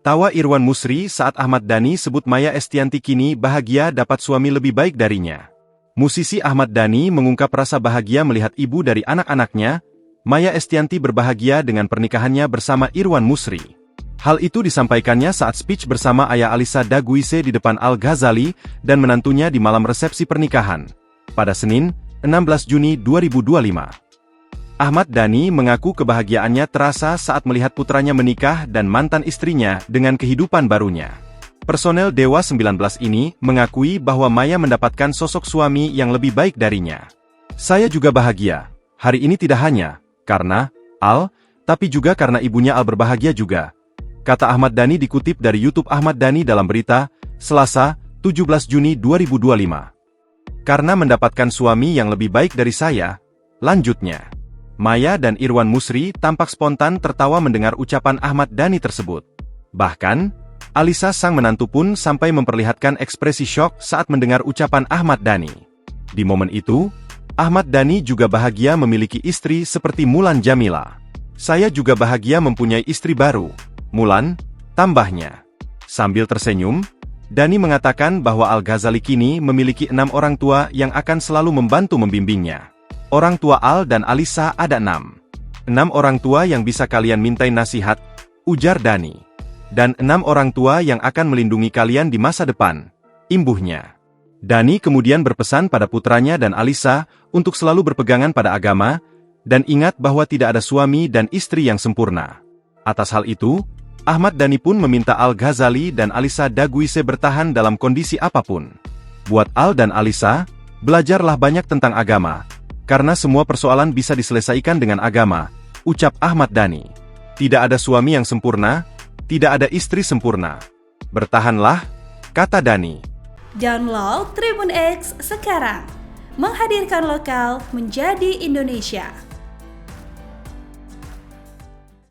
Tawa Irwan Musri saat Ahmad Dhani sebut Maya Estianty kini bahagia dapat suami lebih baik darinya. Musisi Ahmad Dhani mengungkap rasa bahagia melihat ibu dari anak-anaknya, Maya Estianty berbahagia dengan pernikahannya bersama Irwan Musri. Hal itu disampaikannya saat speech bersama ayah Alisa Daguise di depan Al-Ghazali dan menantunya di malam resepsi pernikahan, pada Senin, 16 Juni 2025. Ahmad Dhani mengaku kebahagiaannya terasa saat melihat putranya menikah dan mantan istrinya dengan kehidupan barunya. Personel Dewa 19 ini mengakui bahwa Maya mendapatkan sosok suami yang lebih baik darinya. Saya juga bahagia, hari ini tidak hanya karena Al, tapi juga karena ibunya Al berbahagia juga, kata Ahmad Dhani dikutip dari YouTube Ahmad Dhani dalam berita, Selasa, 17 Juni 2025. Karena mendapatkan suami yang lebih baik dari saya, lanjutnya. Maya dan Irwan Musri tampak spontan tertawa mendengar ucapan Ahmad Dhani tersebut. Bahkan, Alisa sang menantu pun sampai memperlihatkan ekspresi syok saat mendengar ucapan Ahmad Dhani. Di momen itu, Ahmad Dhani juga bahagia memiliki istri seperti Mulan Jamila. Saya juga bahagia mempunyai istri baru, Mulan, tambahnya. Sambil tersenyum, Dhani mengatakan bahwa Al-Ghazali kini memiliki 6 orang tua yang akan selalu membantu membimbingnya. Orang tua Al dan Alisa ada 6. 6 orang tua yang bisa kalian mintai nasihat, ujar Dhani. Dan 6 orang tua yang akan melindungi kalian di masa depan, imbuhnya. Dhani kemudian berpesan pada putranya dan Alisa untuk selalu berpegangan pada agama, dan ingat bahwa tidak ada suami dan istri yang sempurna. Atas hal itu, Ahmad Dhani pun meminta Al-Ghazali dan Alisa Daguise bertahan dalam kondisi apapun. Buat Al dan Alisa, belajarlah banyak tentang agama, karena semua persoalan bisa diselesaikan dengan agama, ucap Ahmad Dhani. Tidak ada suami yang sempurna, tidak ada istri sempurna. Bertahanlah, kata Dhani. Download Tribun X sekarang, menghadirkan lokal menjadi Indonesia.